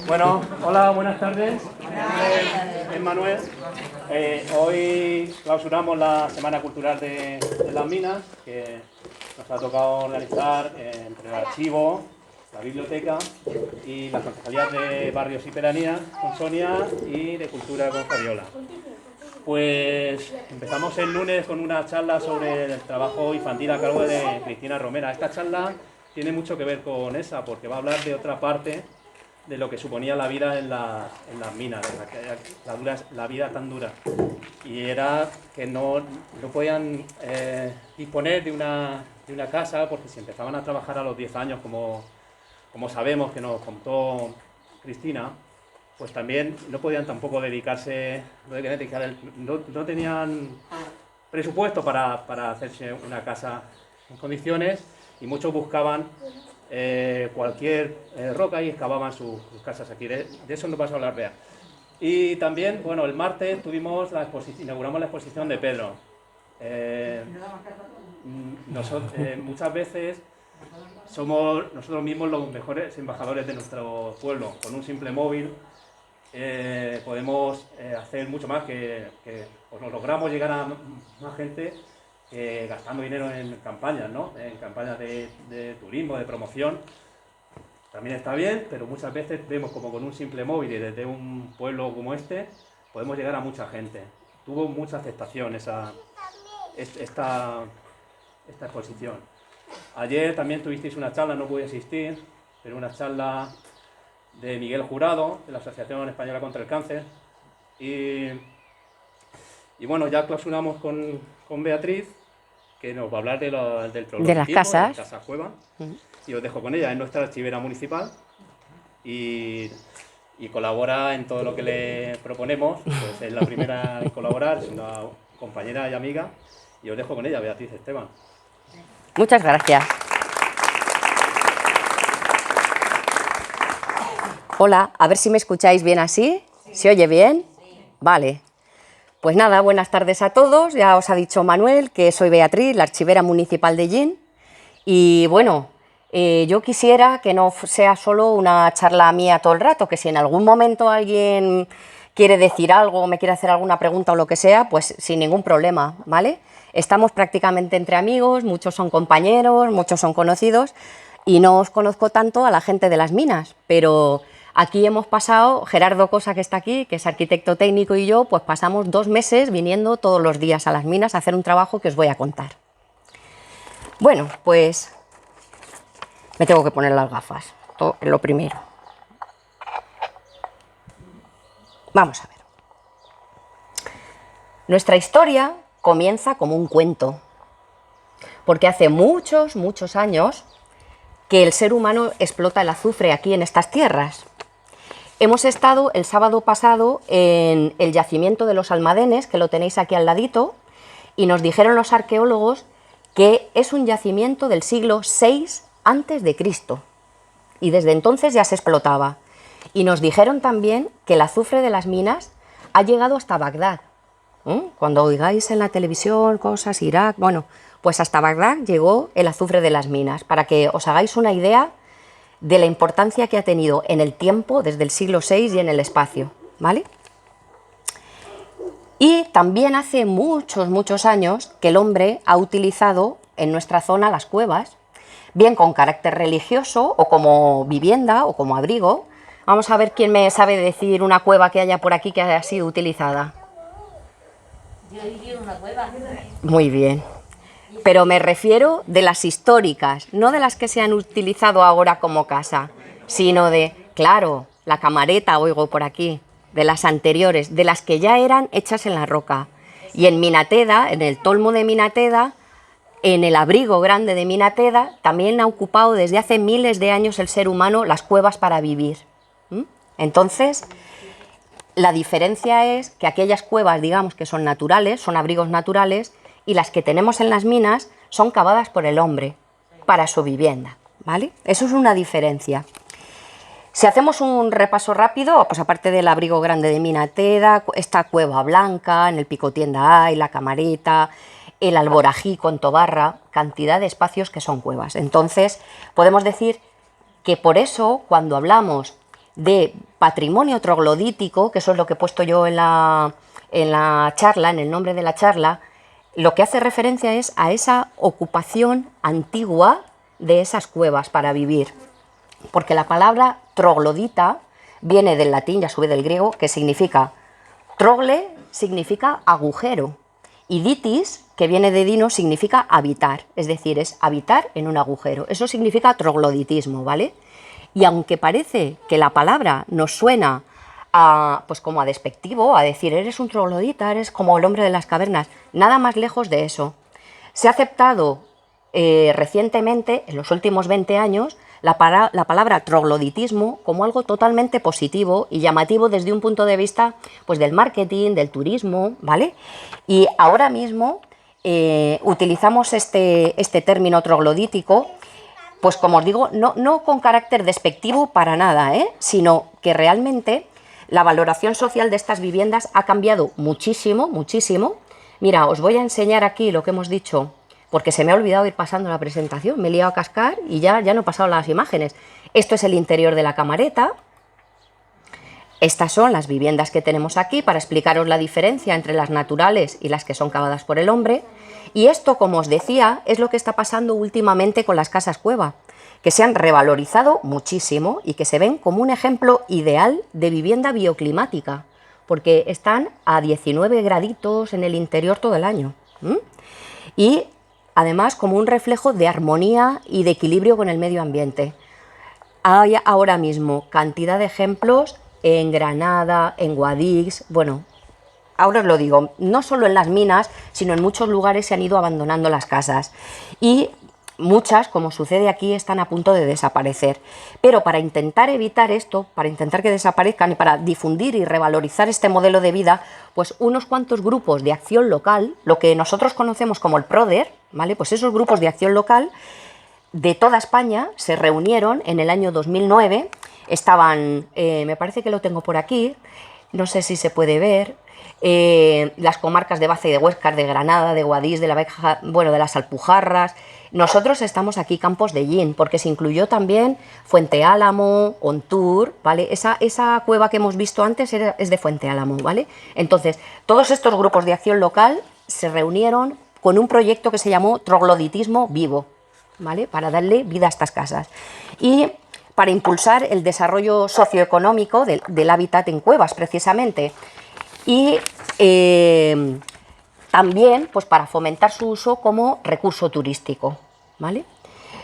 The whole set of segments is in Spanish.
Bueno, hola, buenas tardes. Es Manuel. Hoy clausuramos la Semana Cultural de las Minas, que nos ha tocado organizar entre el archivo, la biblioteca y las concejalías de barrios y pedanías con Sonia y de cultura con Fabiola. Pues empezamos el lunes con una charla sobre el trabajo infantil a cargo de Cristina Romera. Esta charla tiene mucho que ver con esa, porque va a hablar de otra parte de lo que suponía la vida en las minas, la vida tan dura. Y era que no podían disponer de una casa, porque si empezaban a trabajar a los 10 años, como sabemos que nos contó Cristina, pues también no podían tampoco dedicarse, no tenían presupuesto para hacerse una casa en condiciones, y muchos buscaban cualquier roca y excavaban sus casas aquí. De eso nos vas a hablar, Bea. Y también, bueno, el martes inauguramos la exposición de Pedro. Muchas veces somos nosotros mismos los mejores embajadores de nuestro pueblo. Con un simple móvil podemos hacer mucho más pues nos logramos llegar a más gente gastando dinero en campañas, ¿no? En campañas de turismo, de promoción. También está bien, pero muchas veces vemos como con un simple móvil y desde un pueblo como este podemos llegar a mucha gente. Tuvo mucha aceptación esta exposición. Ayer también tuvisteis una charla, no pude asistir, pero una charla de Miguel Jurado, de la Asociación Española contra el Cáncer. Y bueno, ya clausuramos con Beatriz, que nos va a hablar del prologismo, de las casas. de la casa cueva. Y os dejo con ella, es nuestra archivera municipal y colabora en todo lo que le proponemos. Pues es la primera en colaborar, es una compañera y amiga. Y os dejo con ella, Beatriz Esteban. Muchas gracias. Hola, a ver si me escucháis bien así. ¿Se oye bien? Vale. Pues nada, buenas tardes a todos. Ya os ha dicho Manuel que soy Beatriz, la archivera municipal de Llín. Y bueno, yo quisiera que no sea solo una charla mía todo el rato, que si en algún momento alguien quiere decir algo, me quiere hacer alguna pregunta o lo que sea, pues sin ningún problema, ¿vale? Estamos prácticamente entre amigos, muchos son compañeros, muchos son conocidos, y no os conozco tanto a la gente de las minas, pero aquí hemos pasado, Gerardo Cosa, que está aquí, que es arquitecto técnico, y yo, pues pasamos 2 meses viniendo todos los días a las minas a hacer un trabajo que os voy a contar. Bueno, pues me tengo que poner las gafas, esto es lo primero. Vamos a ver. Nuestra historia comienza como un cuento, porque hace muchos, muchos años que el ser humano explota el azufre aquí en estas tierras. Hemos estado el sábado pasado en el yacimiento de los Almadenes, que lo tenéis aquí al ladito, y nos dijeron los arqueólogos que es un yacimiento del siglo VI a.C. y desde entonces ya se explotaba. Y nos dijeron también que el azufre de las minas ha llegado hasta Bagdad. Cuando oigáis en la televisión cosas, Irak, bueno, pues hasta Bagdad llegó el azufre de las minas, para que os hagáis una idea de la importancia que ha tenido en el tiempo, desde el siglo VI y en el espacio, ¿vale? Y también hace muchos, muchos años que el hombre ha utilizado en nuestra zona las cuevas, bien con carácter religioso o como vivienda o como abrigo. Vamos a ver quién me sabe decir una cueva que haya por aquí que haya sido utilizada. Yo viví en una cueva. Muy bien. Pero me refiero de las históricas, no de las que se han utilizado ahora como casa, sino de, claro, la camareta, oigo por aquí, de las anteriores, de las que ya eran hechas en la roca. Y en Minateda, en el tolmo de Minateda, en el abrigo grande de Minateda, también ha ocupado desde hace miles de años el ser humano las cuevas para vivir. Entonces, la diferencia es que aquellas cuevas, digamos, que son naturales, son abrigos naturales, y las que tenemos en las minas son cavadas por el hombre para su vivienda, ¿vale? Eso es una diferencia. Si hacemos un repaso rápido, pues aparte del abrigo grande de Minateda, esta Cueva Blanca, en el Picotienda hay, la Camareta, el Alborají con Tobarra, cantidad de espacios que son cuevas. Entonces, podemos decir que por eso, cuando hablamos de patrimonio troglodítico, que eso es lo que he puesto yo en la charla, en el nombre de la charla, lo que hace referencia es a esa ocupación antigua de esas cuevas para vivir. Porque la palabra troglodita viene del latín y a su vez del griego, que significa trogle, significa agujero, y ditis, que viene de dino, significa habitar, es decir, es habitar en un agujero. Eso significa trogloditismo, ¿vale? Y aunque parece que la palabra nos suena pues como a despectivo, a decir, eres un troglodita, eres como el hombre de las cavernas, nada más lejos de eso. Se ha aceptado recientemente, en los últimos 20 años, la palabra trogloditismo como algo totalmente positivo y llamativo desde un punto de vista pues, del marketing, del turismo, ¿vale? Y ahora mismo utilizamos este término troglodítico, pues como os digo, no con carácter despectivo para nada, sino que realmente la valoración social de estas viviendas ha cambiado muchísimo, muchísimo. Mira, os voy a enseñar aquí lo que hemos dicho, porque se me ha olvidado ir pasando la presentación, me he liado a cascar y ya no he pasado las imágenes. Esto es el interior de la camareta. Estas son las viviendas que tenemos aquí para explicaros la diferencia entre las naturales y las que son cavadas por el hombre. Y esto, como os decía, es lo que está pasando últimamente con las casas cueva, que se han revalorizado muchísimo y que se ven como un ejemplo ideal de vivienda bioclimática, porque están a 19 graditos en el interior todo el año. Y además como un reflejo de armonía y de equilibrio con el medio ambiente. Hay ahora mismo cantidad de ejemplos en Granada, en Guadix, bueno, ahora os lo digo, no solo en las minas, sino en muchos lugares se han ido abandonando las casas. Y muchas, como sucede aquí, están a punto de desaparecer. Pero para intentar evitar esto, para intentar que desaparezcan y para difundir y revalorizar este modelo de vida, pues unos cuantos grupos de acción local, lo que nosotros conocemos como el PRODER, ¿vale? Pues esos grupos de acción local de toda España se reunieron en el año 2009, estaban, me parece que lo tengo por aquí, no sé si se puede ver, las comarcas de Baza y de Huescar, de Granada, de Guadix, de la Beja, bueno, de las Alpujarras. Nosotros estamos aquí Campos de Llín, porque se incluyó también Fuente Álamo, Ontur, ¿vale? Esa cueva que hemos visto antes es de Fuente Álamo, ¿vale? Entonces, todos estos grupos de acción local se reunieron con un proyecto que se llamó Trogloditismo Vivo, ¿vale? Para darle vida a estas casas. Y para impulsar el desarrollo socioeconómico del hábitat en cuevas, precisamente. Y también pues, para fomentar su uso como recurso turístico, ¿vale?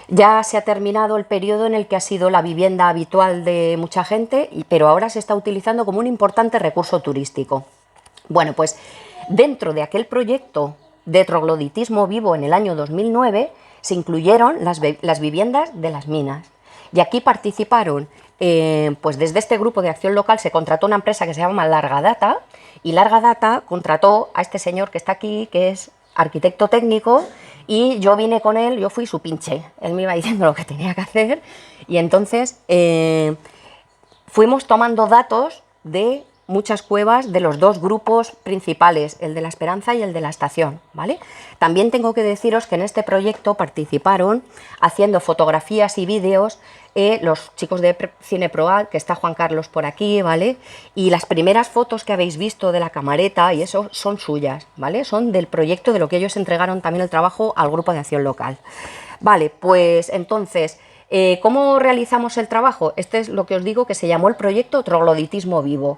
Ya se ha terminado el periodo en el que ha sido la vivienda habitual de mucha gente, pero ahora se está utilizando como un importante recurso turístico. Bueno, pues dentro de aquel proyecto de trogloditismo vivo en el año 2009 se incluyeron las viviendas de las minas. Y aquí participaron, pues desde este grupo de acción local se contrató una empresa que se llama Larga Data, y Larga Data contrató a este señor que está aquí, que es arquitecto técnico, y yo vine con él, yo fui su pinche, él me iba diciendo lo que tenía que hacer, y entonces fuimos tomando datos de muchas cuevas de los dos grupos principales, el de la Esperanza y el de la Estación, ¿vale? También tengo que deciros que en este proyecto participaron haciendo fotografías y vídeos los chicos de Cine Proal, que está Juan Carlos por aquí, ¿vale? Y las primeras fotos que habéis visto de la camareta y eso son suyas, ¿vale? Son del proyecto, de lo que ellos entregaron también el trabajo al grupo de acción local. Vale, pues entonces, ¿cómo realizamos el trabajo? Este es lo que os digo que se llamó el proyecto Trogloditismo Vivo,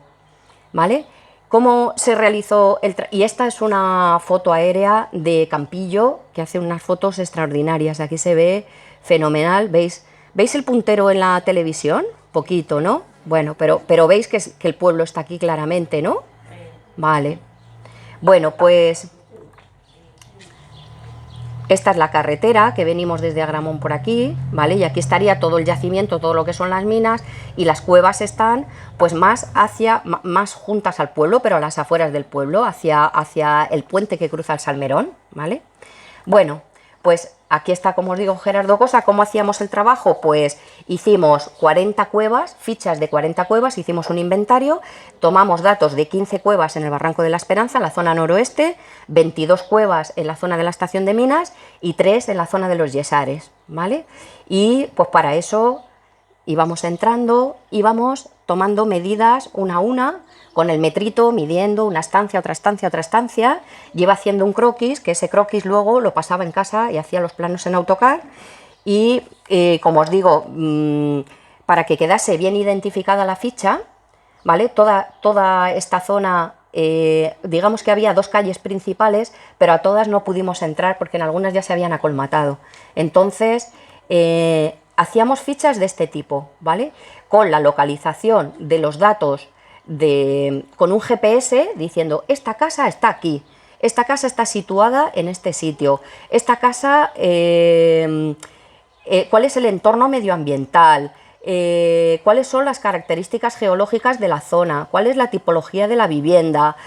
¿vale? ¿Cómo se realizó y esta es una foto aérea de Campillo, que hace unas fotos extraordinarias. Aquí se ve fenomenal, ¿veis el puntero en la televisión? Poquito, ¿no? Bueno, pero veis que el pueblo está aquí claramente, ¿no? Vale. Bueno, pues esta es la carretera que venimos desde Agramón por aquí, ¿vale? Y aquí estaría todo el yacimiento, todo lo que son las minas, y las cuevas están pues más juntas al pueblo, pero a las afueras del pueblo, hacia el puente que cruza el Salmerón, ¿vale? Bueno, pues aquí está, como os digo, Gerardo Cosa. ¿Cómo hacíamos el trabajo? Pues hicimos 40 cuevas, fichas de 40 cuevas, hicimos un inventario, tomamos datos de 15 cuevas en el Barranco de la Esperanza, en la zona noroeste, 22 cuevas en la zona de la estación de minas y 3 en la zona de los Yesares, ¿vale? Y pues para eso íbamos entrando, íbamos tomando medidas una a una, con el metrito, midiendo una estancia, otra estancia, otra estancia, y iba haciendo un croquis, que ese croquis luego lo pasaba en casa y hacía los planos en AutoCAD, y como os digo, para que quedase bien identificada la ficha, ¿vale? Toda esta zona, digamos que había dos calles principales, pero a todas no pudimos entrar porque en algunas ya se habían acolmatado. Entonces, hacíamos fichas de este tipo, ¿vale? Con la localización de los datos con un GPS diciendo, esta casa está aquí, esta casa está situada en este sitio, esta casa, cuál es el entorno medioambiental, cuáles son las características geológicas de la zona, cuál es la tipología de la vivienda,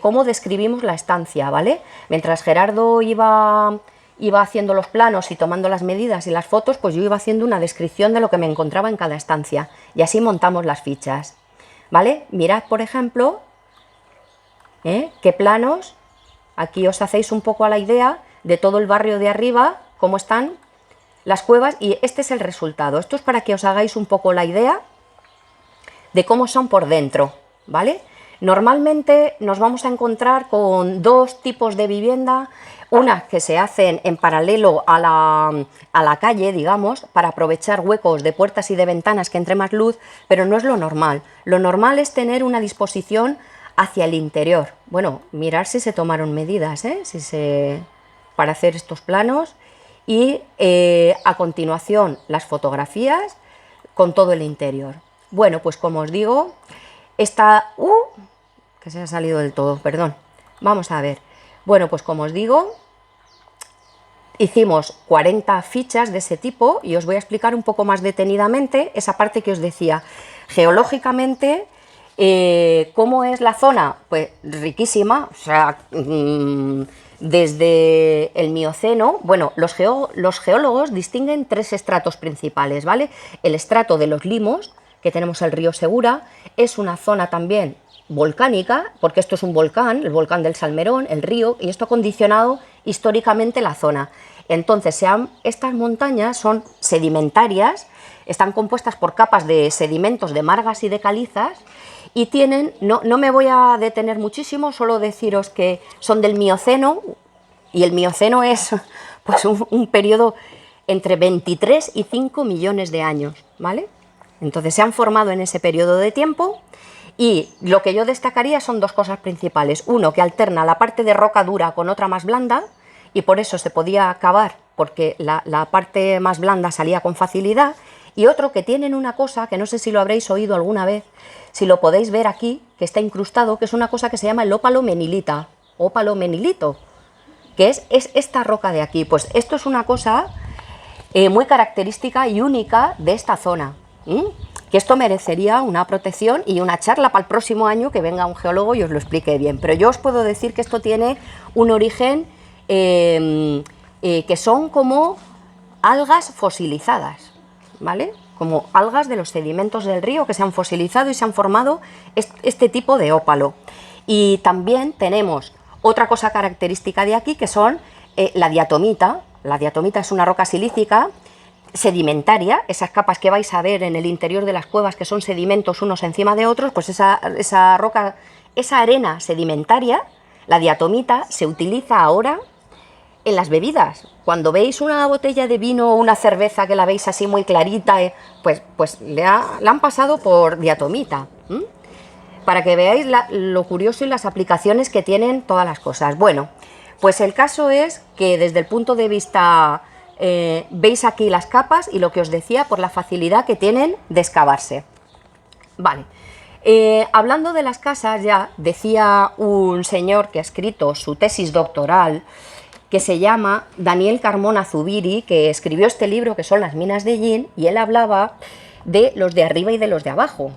cómo describimos la estancia, ¿vale? Mientras Gerardo iba haciendo los planos y tomando las medidas y las fotos, pues yo iba haciendo una descripción de lo que me encontraba en cada estancia, y así montamos las fichas, ¿vale? Mirad, por ejemplo, qué planos, aquí os hacéis un poco a la idea de todo el barrio de arriba, cómo están las cuevas, y este es el resultado. Esto es para que os hagáis un poco la idea de cómo son por dentro, ¿vale? Normalmente nos vamos a encontrar con dos tipos de vivienda, unas que se hacen en paralelo a la calle, digamos, para aprovechar huecos de puertas y de ventanas que entre más luz, pero no es lo normal. Lo normal es tener una disposición hacia el interior. Bueno, mirar si se tomaron medidas, para hacer estos planos, y a continuación las fotografías con todo el interior. Bueno, pues como os digo, esta... que se ha salido del todo, perdón. Vamos a ver. Bueno, pues como os digo, hicimos 40 fichas de ese tipo y os voy a explicar un poco más detenidamente esa parte que os decía. Geológicamente, ¿cómo es la zona? Pues riquísima, o sea, desde el Mioceno, bueno, los geólogos distinguen tres estratos principales, ¿vale? El estrato de los limos, que tenemos el río Segura, es una zona también volcánica, porque esto es un volcán, el volcán del Salmerón, el río, y esto ha condicionado históricamente la zona. Entonces, estas montañas son sedimentarias, están compuestas por capas de sedimentos, de margas y de calizas, y tienen, no me voy a detener muchísimo, solo deciros que son del Mioceno, y el Mioceno es pues un periodo entre 23 y 5 millones de años, ¿vale? Entonces se han formado en ese periodo de tiempo, y lo que yo destacaría son dos cosas principales. Uno, que alterna la parte de roca dura con otra más blanda, y por eso se podía cavar, porque la parte más blanda salía con facilidad. Y otro, que tienen una cosa, que no sé si lo habréis oído alguna vez, si lo podéis ver aquí, que está incrustado, que es una cosa que se llama el ópalo menilita, ópalo menilito, que es esta roca de aquí. Pues esto es una cosa muy característica y única de esta zona, que esto merecería una protección y una charla para el próximo año, que venga un geólogo y os lo explique bien. Pero yo os puedo decir que esto tiene un origen que son como algas fosilizadas, ¿vale? Como algas de los sedimentos del río que se han fosilizado y se han formado este tipo de ópalo. Y también tenemos otra cosa característica de aquí, que son la diatomita. La diatomita es una roca silícica sedimentaria, esas capas que vais a ver en el interior de las cuevas, que son sedimentos unos encima de otros, pues esa roca, esa arena sedimentaria, la diatomita, se utiliza ahora en las bebidas. Cuando veis una botella de vino o una cerveza que la veis así muy clarita, pues la han pasado por diatomita, para que veáis lo curioso y las aplicaciones que tienen todas las cosas. Bueno, pues el caso es que desde el punto de vista, veis aquí las capas y lo que os decía, por la facilidad que tienen de excavarse. Vale, hablando de las casas, ya decía un señor que ha escrito su tesis doctoral, que se llama Daniel Carmona Zubiri, que escribió este libro que son Las minas de Yin, y él hablaba de los de arriba y de los de abajo,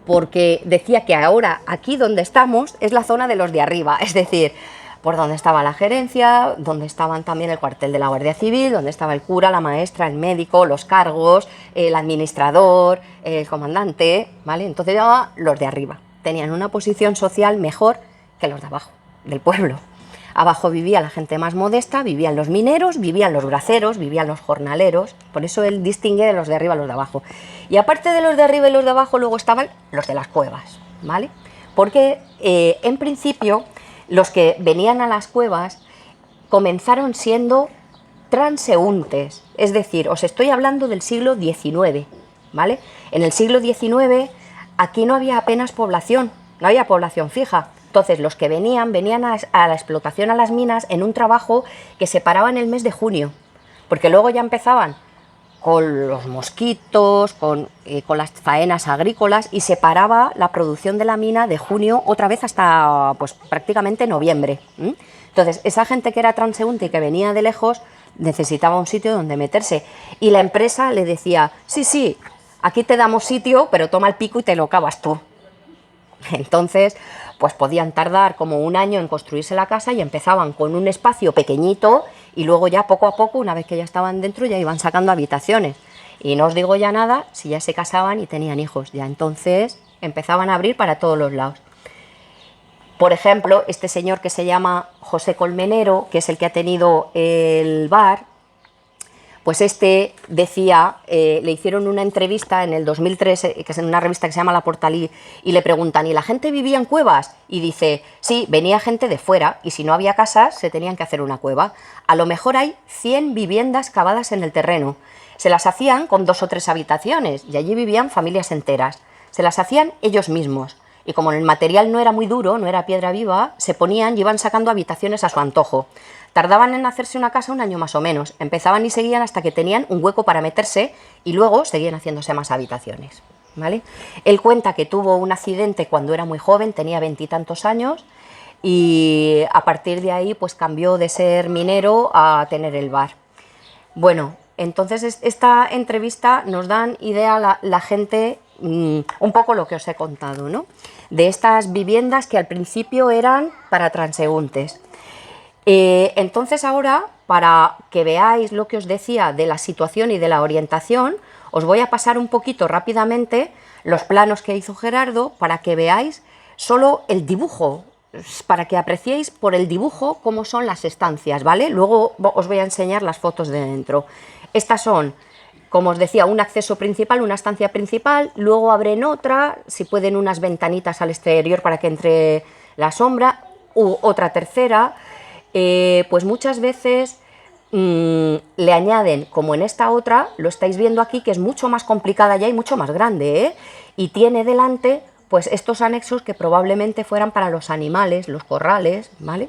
porque decía que ahora aquí donde estamos es la zona de los de arriba, es decir, por donde estaba la gerencia, donde estaban también el cuartel de la Guardia Civil, donde estaba el cura, la maestra, el médico, los cargos, el administrador, el comandante, ¿vale? Entonces ya los de arriba tenían una posición social mejor que los de abajo, del pueblo. Abajo vivía la gente más modesta, vivían los mineros, vivían los braceros, vivían los jornaleros. Por eso él distingue de los de arriba a los de abajo. Y aparte de los de arriba y los de abajo, luego estaban los de las cuevas, ¿vale? Porque en principio los que venían a las cuevas comenzaron siendo transeúntes, es decir, os estoy hablando del siglo XIX, ¿vale? En el siglo XIX aquí no había apenas población, no había población fija. Entonces los que venían a la explotación a las minas en un trabajo que se paraba en el mes de junio, porque luego ya empezaban con los mosquitos, con las faenas agrícolas, y se paraba la producción de la mina de junio otra vez hasta pues prácticamente noviembre. Entonces esa gente que era transeúnte y que venía de lejos necesitaba un sitio donde meterse, y la empresa le decía, sí, aquí te damos sitio, pero toma el pico y te lo cavas tú. Entonces, pues podían tardar como un año en construirse la casa y empezaban con un espacio pequeñito y luego ya poco a poco, una vez que ya estaban dentro, ya iban sacando habitaciones. Y no os digo ya nada si ya se casaban y tenían hijos, ya entonces empezaban a abrir para todos los lados. Por ejemplo, este señor que se llama José Colmenero, que es el que ha tenido el bar, pues este decía, le hicieron una entrevista en el 2003, que es en una revista que se llama La Portalí, y le preguntan, ¿y la gente vivía en cuevas? Y dice, sí, venía gente de fuera, y si no había casas, se tenían que hacer una cueva. A lo mejor hay 100 viviendas cavadas en el terreno. Se las hacían con 2 o 3 habitaciones, y allí vivían familias enteras. Se las hacían ellos mismos. Y como el material no era muy duro, no era piedra viva, se ponían y iban sacando habitaciones a su antojo. Tardaban en hacerse una casa un año más o menos. Empezaban y seguían hasta que tenían un hueco para meterse y luego seguían haciéndose más habitaciones, ¿vale? Él cuenta que tuvo un accidente cuando era muy joven, tenía 20 y tantos años, y a partir de ahí pues cambió de ser minero a tener el bar. Bueno, entonces esta entrevista nos dan idea la gente, un poco lo que os he contado, ¿no? De estas viviendas que al principio eran para transeúntes. Entonces ahora, para que veáis lo que os decía de la situación y de la orientación, os voy a pasar un poquito rápidamente los planos que hizo Gerardo para que veáis solo el dibujo, para que apreciéis por el dibujo cómo son las estancias, ¿vale? Luego os voy a enseñar las fotos de dentro. Estas son, como os decía, un acceso principal, una estancia principal, luego abren otra, si pueden unas ventanitas al exterior para que entre la sombra, u otra tercera. Pues muchas veces le añaden, como en esta otra, lo estáis viendo aquí, que es mucho más complicada ya y mucho más grande, ¿eh? Y tiene delante pues estos anexos que probablemente fueran para los animales, los corrales, ¿vale?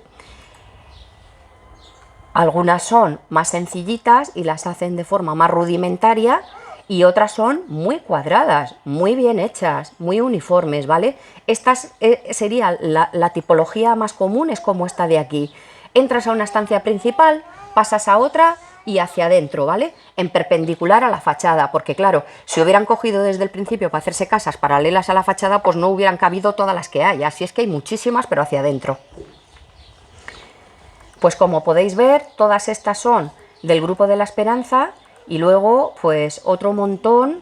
Algunas son más sencillitas y las hacen de forma más rudimentaria, y otras son muy cuadradas, muy bien hechas, muy uniformes, ¿vale? Esta sería la tipología más común, es como esta de aquí. Entras a una estancia principal, pasas a otra y hacia adentro, ¿vale? En perpendicular a la fachada, porque claro, si hubieran cogido desde el principio para hacerse casas paralelas a la fachada, pues no hubieran cabido todas las que hay, así es que hay muchísimas, pero hacia adentro. Pues como podéis ver, todas estas son del Grupo de la Esperanza y luego pues otro montón,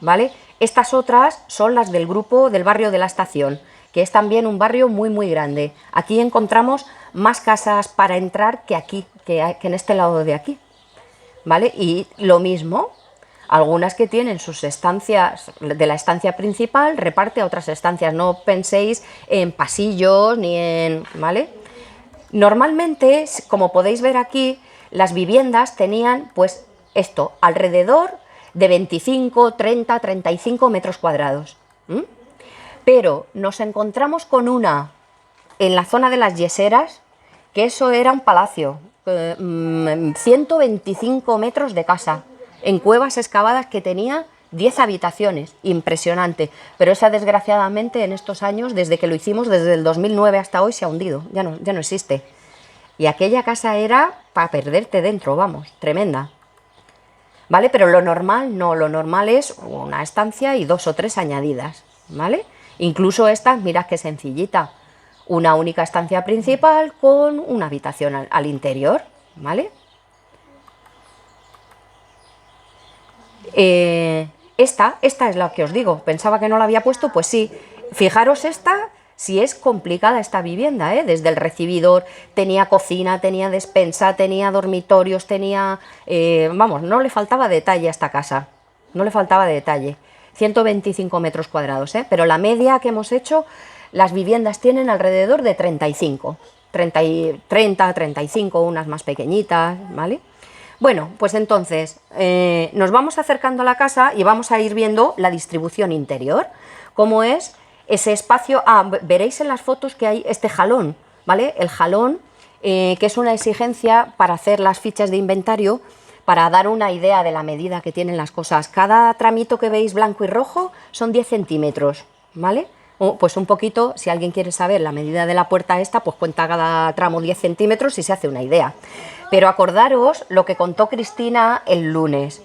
¿vale? Estas otras son las del grupo del barrio de la Estación, que es también un barrio muy grande. Aquí encontramos más casas para entrar que aquí, que en este lado de aquí, ¿vale? Y lo mismo, algunas que tienen sus estancias de la estancia principal, reparte a otras estancias, no penséis en pasillos ni en, ¿vale? Normalmente, como podéis ver aquí, las viviendas tenían pues esto, alrededor de 25, 30, 35 metros cuadrados. Pero nos encontramos con una en la zona de las Yeseras, que eso era un palacio, 125 metros de casa, en cuevas excavadas que tenía 10 habitaciones, impresionante, pero esa desgraciadamente en estos años, desde que lo hicimos, desde el 2009 hasta hoy, se ha hundido, ya no existe. Y aquella casa era para perderte dentro, vamos, tremenda. ¿Vale? Pero lo normal no, lo normal es una estancia y 2 o 3 añadidas, ¿vale? Incluso esta, mirad qué sencillita, una única estancia principal con una habitación al interior, ¿vale? Esta es la que os digo, pensaba que no la había puesto, pues sí. Fijaros esta, si es complicada esta vivienda, desde el recibidor, tenía cocina, tenía despensa, tenía dormitorios, tenía... vamos, no le faltaba detalle a esta casa, no le faltaba detalle. 125 metros cuadrados, pero la media que hemos hecho, las viviendas tienen alrededor de 35, 35, unas más pequeñitas, ¿vale? Bueno, pues entonces nos vamos acercando a la casa y vamos a ir viendo la distribución interior, cómo es ese espacio. Veréis en las fotos que hay este jalón, ¿vale? El jalón, que es una exigencia para hacer las fichas de inventario, para dar una idea de la medida que tienen las cosas. Cada tramito que veis blanco y rojo son 10 centímetros, ¿vale? Pues un poquito, si alguien quiere saber la medida de la puerta esta, pues cuenta cada tramo 10 centímetros y se hace una idea. Pero acordaros lo que contó Cristina el lunes.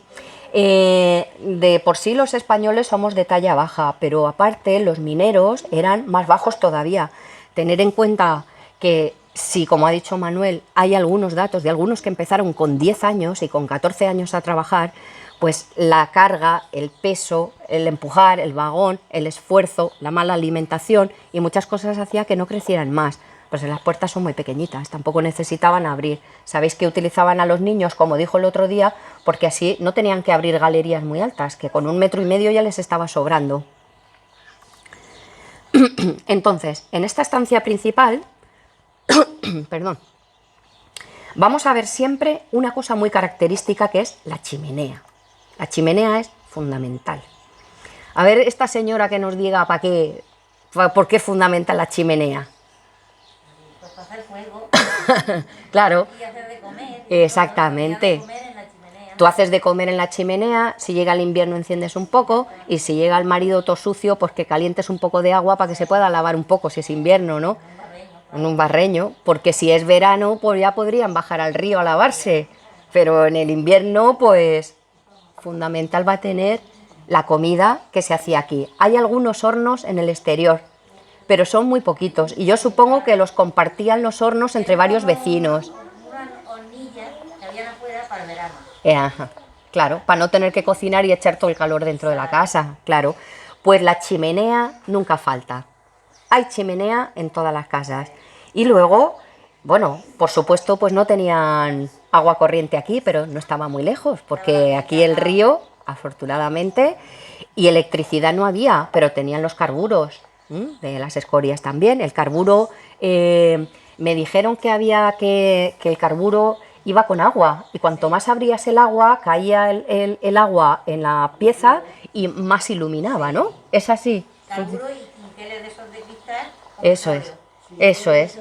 De por sí los españoles somos de talla baja, pero aparte los mineros eran más bajos todavía. Tener en cuenta que si, como ha dicho Manuel, hay algunos datos de algunos que empezaron con 10 años y con 14 años a trabajar, pues la carga, el peso, el empujar, el vagón, el esfuerzo, la mala alimentación y muchas cosas hacía que no crecieran más. Pues las puertas son muy pequeñitas, tampoco necesitaban abrir. Sabéis que utilizaban a los niños, como dijo el otro día, porque así no tenían que abrir galerías muy altas, que con 1,5 metros ya les estaba sobrando. Entonces, en esta estancia principal, perdón, vamos a ver siempre una cosa muy característica, que es la chimenea. La chimenea es fundamental. A ver, esta señora que nos diga por qué es fundamental la chimenea. Pues para hacer fuego. Claro. Y hacer de comer. Exactamente. Tú haces de comer en la chimenea, si llega el invierno enciendes un poco, y si llega el marido todo sucio, pues que calientes un poco de agua para que se pueda lavar un poco, si es invierno, ¿no? En un barreño, porque si es verano, pues ya podrían bajar al río a lavarse, pero en el invierno, pues fundamental va a tener la comida que se hacía aquí. Hay algunos hornos en el exterior, pero son muy poquitos, y yo supongo que los compartían los hornos entre varios vecinos. Unas hornillas que habían afuera para el verano. Ajá, claro, para no tener que cocinar y echar todo el calor dentro de la casa, claro. Pues la chimenea nunca falta. Hay chimenea en todas las casas. Y luego, bueno, por supuesto, pues no tenían agua corriente aquí, pero no estaba muy lejos, porque aquí el río, afortunadamente, y electricidad no había, pero tenían los carburos, de las escorias también. El carburo, me dijeron que el carburo iba con agua, y cuanto más abrías el agua, caía el agua en la pieza y más iluminaba, ¿no? ¿Es así? Carburo y quinqueles de esos de cristal. Eso es, eso es.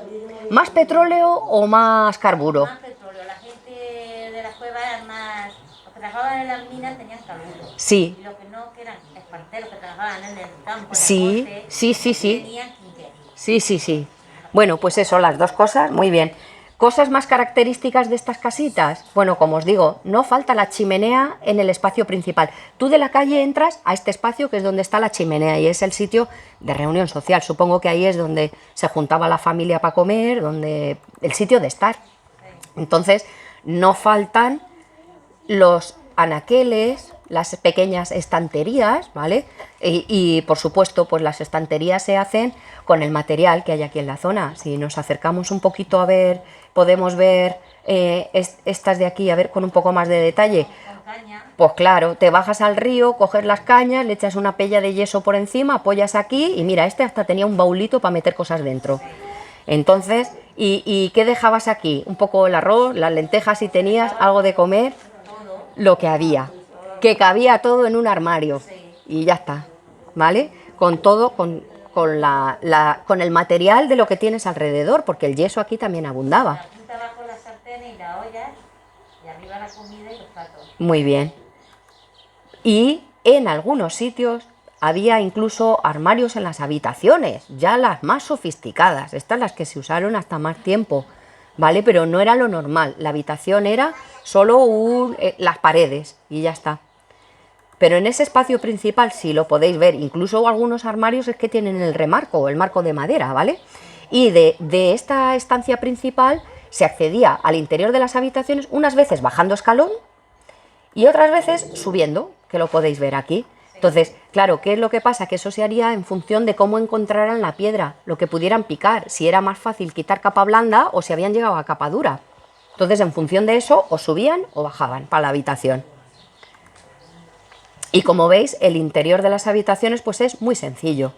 ¿Más petróleo o más carburo? Más petróleo. La gente de las cuevas eran más... Los que trabajaban en las minas tenían carburo. Sí. Y los que no, que eran esparteros que trabajaban en el campo, Sí, en el monte, sí. tenían quinqueles. Sí. Bueno, pues eso, las dos cosas, muy bien. ¿Cosas más características de estas casitas? Bueno, como os digo, no falta la chimenea en el espacio principal. Tú de la calle entras a este espacio que es donde está la chimenea y es el sitio de reunión social. Supongo que ahí es donde se juntaba la familia para comer, el sitio de estar. Entonces, no faltan los anaqueles, las pequeñas estanterías, ¿vale? Y por supuesto, pues las estanterías se hacen con el material que hay aquí en la zona. Si nos acercamos un poquito a ver, podemos ver estas de aquí, a ver con un poco más de detalle. Pues claro, te bajas al río, coges las cañas, le echas una pella de yeso por encima, apoyas aquí y mira, este hasta tenía un baulito para meter cosas dentro. Entonces, ¿y qué dejabas aquí? Un poco el arroz, las lentejas si tenías, algo de comer, lo que había. Que cabía todo en un armario y ya está, ¿vale? Con todo, con el material de lo que tienes alrededor, porque el yeso aquí también abundaba. La punta abajo las sartenes y las ollas, y arriba la comida y los platos. Muy bien. Y en algunos sitios había incluso armarios en las habitaciones, ya las más sofisticadas, estas las que se usaron hasta más tiempo, ¿vale? Pero no era lo normal, la habitación era solo las paredes y ya está. Pero en ese espacio principal sí lo podéis ver, incluso algunos armarios es que tienen el marco de madera, ¿vale? Y de esta estancia principal se accedía al interior de las habitaciones unas veces bajando escalón y otras veces subiendo, que lo podéis ver aquí. Entonces, claro, ¿qué es lo que pasa? Que eso se haría en función de cómo encontraran la piedra, lo que pudieran picar, si era más fácil quitar capa blanda o si habían llegado a capa dura. Entonces, en función de eso, o subían o bajaban para la habitación. Y como veis, el interior de las habitaciones pues es muy sencillo,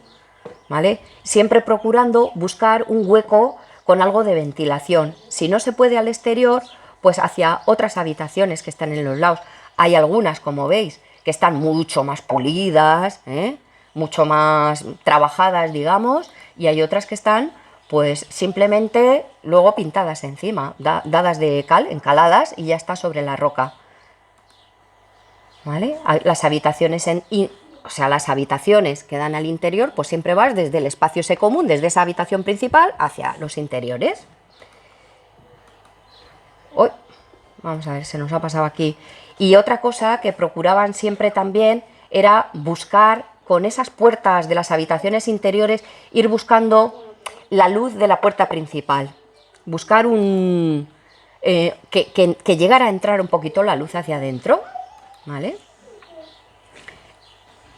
¿vale? Siempre procurando buscar un hueco con algo de ventilación. Si no se puede al exterior, pues hacia otras habitaciones que están en los lados. Hay algunas, como veis, que están mucho más pulidas, mucho más trabajadas, digamos, y hay otras que están pues simplemente luego pintadas encima, dadas de cal, encaladas, y ya está sobre la roca. ¿Vale? Las habitaciones las habitaciones que dan al interior, pues siempre vas desde el espacio ese común, desde esa habitación principal hacia los interiores. Uy, vamos a ver, se nos ha pasado aquí. Y otra cosa que procuraban siempre también era buscar con esas puertas de las habitaciones interiores, ir buscando la luz de la puerta principal. Buscar que llegara a entrar un poquito la luz hacia adentro, ¿vale?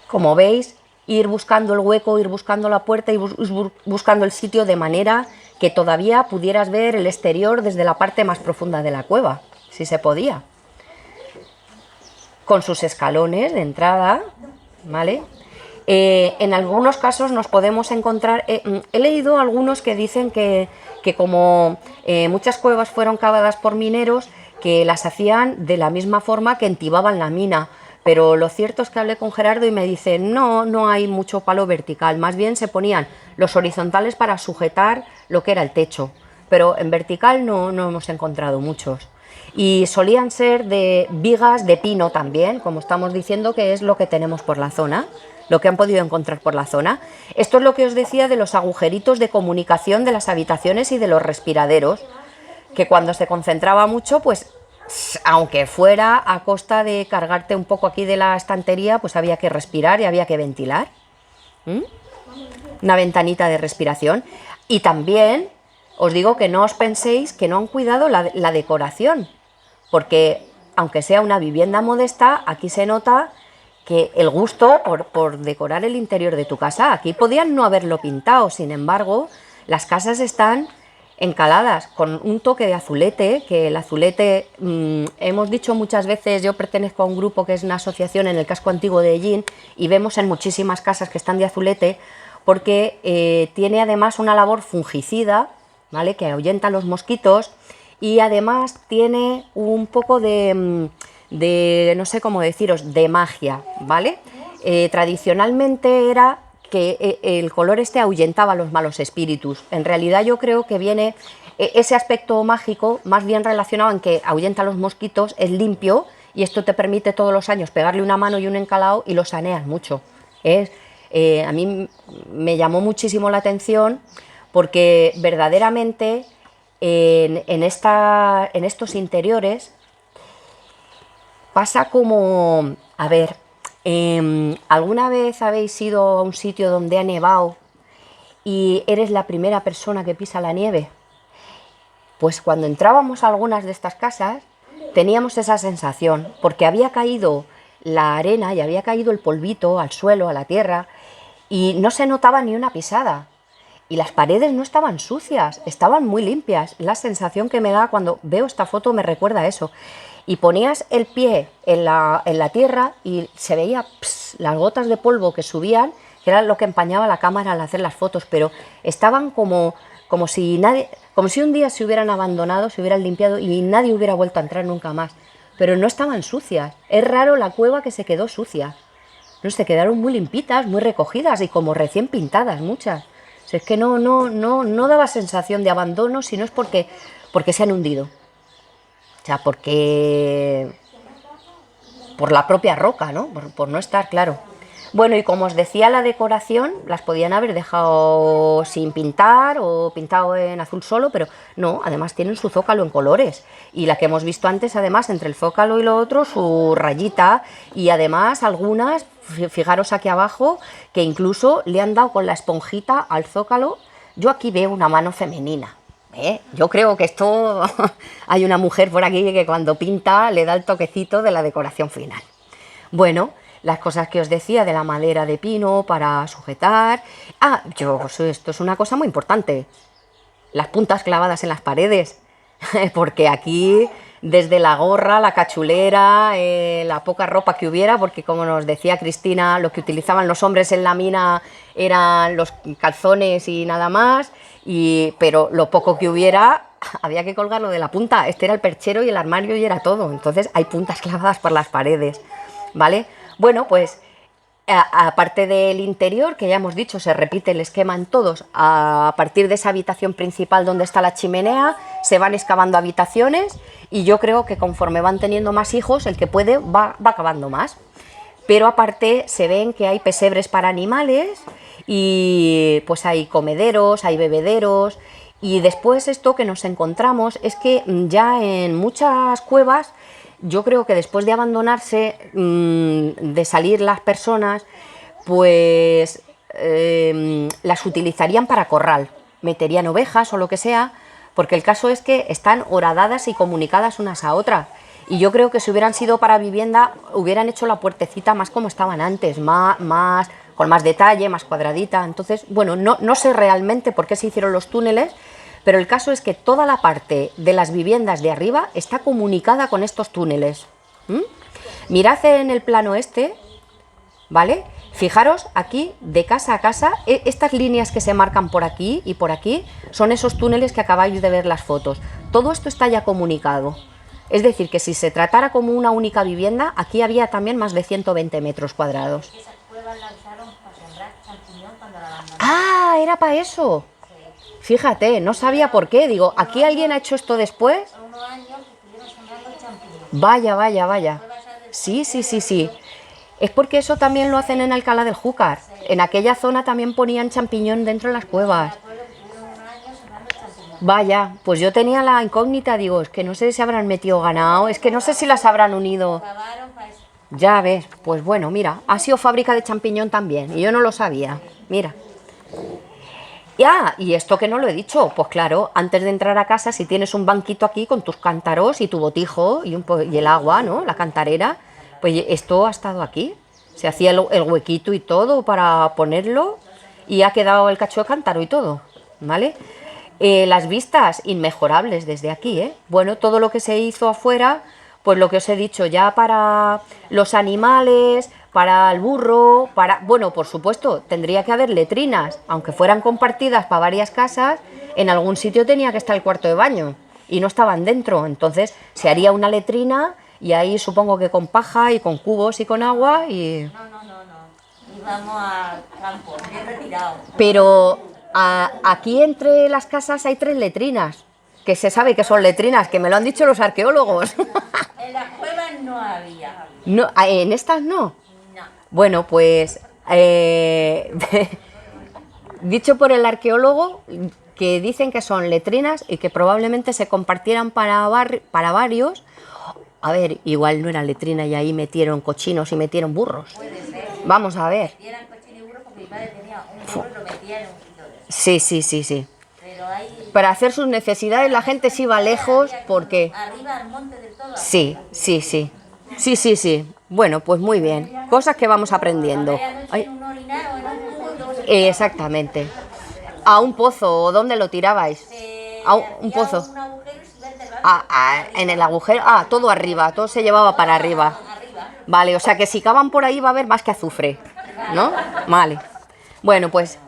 Como veis, ir buscando el hueco, ir buscando la puerta y buscando el sitio de manera que todavía pudieras ver el exterior desde la parte más profunda de la cueva, si se podía. Con sus escalones de entrada, ¿vale? En algunos casos nos podemos encontrar, he leído algunos que dicen que como muchas cuevas fueron cavadas por mineros, que las hacían de la misma forma que entibaban la mina, pero lo cierto es que hablé con Gerardo y me dice, no hay mucho palo vertical, más bien se ponían los horizontales para sujetar lo que era el techo, pero en vertical no hemos encontrado muchos. Y solían ser de vigas de pino también, como estamos diciendo, que es lo que tenemos por la zona, lo que han podido encontrar por la zona. Esto es lo que os decía de los agujeritos de comunicación de las habitaciones y de los respiraderos, que cuando se concentraba mucho, pues aunque fuera a costa de cargarte un poco aquí de la estantería, pues había que respirar y había que ventilar. Una ventanita de respiración. Y también os digo que no os penséis que no han cuidado la decoración, porque aunque sea una vivienda modesta, aquí se nota que el gusto por decorar el interior de tu casa, aquí podían no haberlo pintado, sin embargo, las casas están encaladas con un toque de azulete, que el azulete, hemos dicho muchas veces, yo pertenezco a un grupo que es una asociación en el casco antiguo de Ellín, y vemos en muchísimas casas que están de azulete, porque tiene además una labor fungicida, ¿vale?, que ahuyenta los mosquitos, y además tiene un poco de no sé cómo deciros, de magia, ¿vale? Tradicionalmente era que el color este ahuyentaba los malos espíritus. En realidad yo creo que viene ese aspecto mágico más bien relacionado en que ahuyenta los mosquitos, es limpio y esto te permite todos los años pegarle una mano y un encalado y lo saneas mucho. A mí me llamó muchísimo la atención porque verdaderamente en estos interiores pasa como, a ver, ¿alguna vez habéis ido a un sitio donde ha nevado y eres la primera persona que pisa la nieve? Pues cuando entrábamos a algunas de estas casas teníamos esa sensación, porque había caído la arena y había caído el polvito al suelo, a la tierra, y no se notaba ni una pisada. Y las paredes no estaban sucias, estaban muy limpias. La sensación que me da cuando veo esta foto me recuerda a eso. Y ponías el pie en la tierra y se veía las gotas de polvo que subían, que era lo que empañaba la cámara al hacer las fotos, pero estaban como si un día se hubieran abandonado, se hubieran limpiado y nadie hubiera vuelto a entrar nunca más. Pero no estaban sucias. Es raro la cueva que se quedó sucia. No, se quedaron muy limpitas, muy recogidas y como recién pintadas muchas. O sea, es que no daba sensación de abandono, sino es porque se han hundido. O sea, porque por la propia roca, ¿no? Por no estar claro. Bueno, y como os decía, la decoración las podían haber dejado sin pintar o pintado en azul solo, pero no, además tienen su zócalo en colores. Y la que hemos visto antes, además, entre el zócalo y lo otro, su rayita. Y además algunas, fijaros aquí abajo, que incluso le han dado con la esponjita al zócalo. Yo aquí veo una mano femenina. Yo creo que esto hay una mujer por aquí que cuando pinta le da el toquecito de la decoración final. Bueno, las cosas que os decía de la madera de pino para sujetar. Ah, esto es una cosa muy importante, las puntas clavadas en las paredes, porque aquí desde la gorra, la cachulera, la poca ropa que hubiera, porque como nos decía Cristina, lo que utilizaban los hombres en la mina eran los calzones y nada más, pero lo poco que hubiera había que colgarlo de la punta. Este era el perchero y el armario y era todo. Entonces hay puntas clavadas por las paredes, ¿vale? Bueno, pues aparte del interior, que ya hemos dicho, se repite el esquema en todos. A partir de esa habitación principal donde está la chimenea, se van excavando habitaciones y yo creo que conforme van teniendo más hijos, el que puede va cavando más. Pero aparte se ven que hay pesebres para animales y pues hay comederos, hay bebederos. Y después esto que nos encontramos es que ya en muchas cuevas, yo creo que después de abandonarse, de salir las personas, pues las utilizarían para corral, meterían ovejas o lo que sea, porque el caso es que están horadadas y comunicadas unas a otras. Y yo creo que si hubieran sido para vivienda, hubieran hecho la puertecita más como estaban antes, más con más detalle, más cuadradita. Entonces, bueno, no sé realmente por qué se hicieron los túneles, pero el caso es que toda la parte de las viviendas de arriba está comunicada con estos túneles. Mirad en el plano este, ¿vale? Fijaros aquí, de casa a casa, estas líneas que se marcan por aquí y por aquí, son esos túneles que acabáis de ver las fotos. Todo esto está ya comunicado. Es decir, que si se tratara como una única vivienda, aquí había también más de 120 metros cuadrados. Esas cuevas la usaron para sembrar champiñón cuando la abandonaron. ¡Ah! ¿Era para eso? Fíjate, no sabía por qué. Digo, ¿aquí alguien ha hecho esto después? Hace unos años estuvieron sembrando champiñón. Vaya. Sí. Es porque eso también lo hacen en Alcalá del Júcar. En aquella zona también ponían champiñón dentro de las cuevas. Vaya, pues yo tenía la incógnita, digo, es que no sé si habrán metido ganado, es que no sé si las habrán unido. Cavaron para eso. Ya ves, pues bueno, mira, ha sido fábrica de champiñón también, y yo no lo sabía, mira. Y esto que no lo he dicho, pues claro, antes de entrar a casa, si tienes un banquito aquí con tus cántaros y tu botijo y el agua, ¿no? La cantarera, pues esto ha estado aquí. Se hacía el huequito y todo para ponerlo y ha quedado el cacho de cántaro y todo, ¿vale? Las vistas inmejorables desde aquí, ¿eh? Bueno, todo lo que se hizo afuera, pues lo que os he dicho, ya para los animales, para el burro, bueno, por supuesto, tendría que haber letrinas, aunque fueran compartidas para varias casas, en algún sitio tenía que estar el cuarto de baño y no estaban dentro, entonces se haría una letrina y ahí supongo que con paja y con cubos y con agua y... No. Íbamos al campo, bien retirado. Pero aquí entre las casas hay 3 letrinas, que se sabe que son letrinas, que me lo han dicho los arqueólogos. En las cuevas no había. No, ¿en estas no? No. Bueno, pues dicho por el arqueólogo, que dicen que son letrinas y que probablemente se compartieran para varios. A ver, igual no era letrina y ahí metieron cochinos y metieron burros. Puede ser. Vamos a ver. Eran cochinos y burros porque mi padre tenía un burro y lo metía en un sitio de eso. Sí. Pero ahí... Para hacer sus necesidades la gente se iba lejos porque... Arriba al monte del todo. Sí. Bueno, pues muy bien. Cosas que vamos aprendiendo. Ay, En un orinal o en un cubo y luego exactamente. A un pozo, ¿o dónde lo tirabais? A un pozo. un agujero y se iba enterrando. En el agujero. Todo arriba, todo se llevaba para arriba. Vale, o sea que si cavan por ahí va a haber más que azufre, ¿no? Vale. Bueno, pues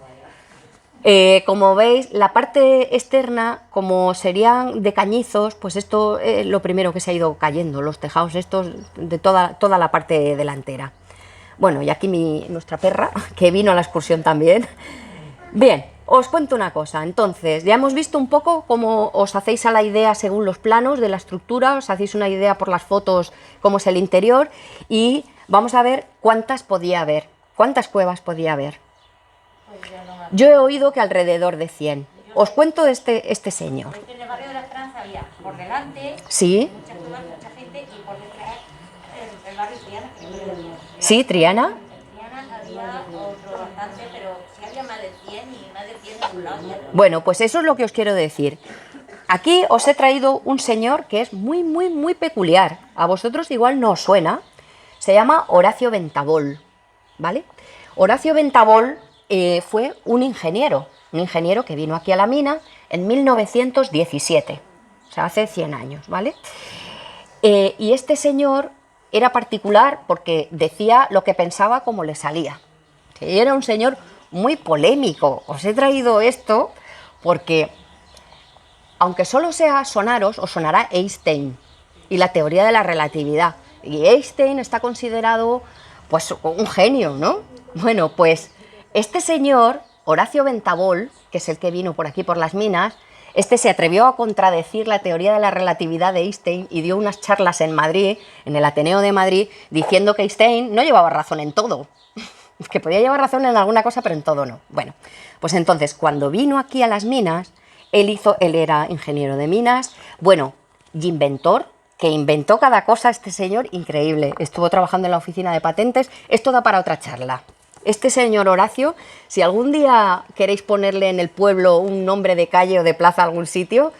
como veis, la parte externa, como serían de cañizos, pues esto es lo primero que se ha ido cayendo, los tejados estos de toda la parte delantera. Bueno, y aquí nuestra perra, que vino a la excursión también. Bien, os cuento una cosa. Entonces, ya hemos visto un poco cómo os hacéis a la idea según los planos de la estructura, os hacéis una idea por las fotos cómo es el interior y vamos a ver cuántas podía haber, cuántas cuevas podía haber. Yo he oído que alrededor de 100. Os cuento este señor. En el barrio de la Esperanza había por delante Sí, muchas cuevas, mucha gente y por detrás el barrio Triana. sí, Triana. Triana había otro bastante, pero si había más de 100 y más de 100 de un lado y otro. Bueno, pues eso es lo que os quiero decir. Aquí os he traído un señor que es muy peculiar. A vosotros igual no os suena. Se llama Horacio Ventabol, ¿vale? Horacio Ventabol fue un ingeniero que vino aquí a la mina en 1917, o sea, hace 100 años, ¿vale? Y este señor era particular porque decía lo que pensaba como le salía. Y era un señor muy polémico. Os he traído esto porque, aunque solo sea sonaros, os sonará Einstein y la teoría de la relatividad. Y Einstein está considerado pues un genio, ¿no? Bueno, pues este señor, Horacio Ventabol, que es el que vino por aquí por las minas, este se atrevió a contradecir la teoría de la relatividad de Einstein y dio unas charlas en Madrid, en el Ateneo de Madrid, diciendo que Einstein no llevaba razón en todo. Que podía llevar razón en alguna cosa, pero en todo no. Bueno, pues entonces, cuando vino aquí a las minas, él era ingeniero de minas, bueno, y inventor, que inventó cada cosa este señor, increíble. Estuvo trabajando en la oficina de patentes, esto da para otra charla. Este señor Horacio, si algún día queréis ponerle en el pueblo un nombre de calle o de plaza a algún sitio,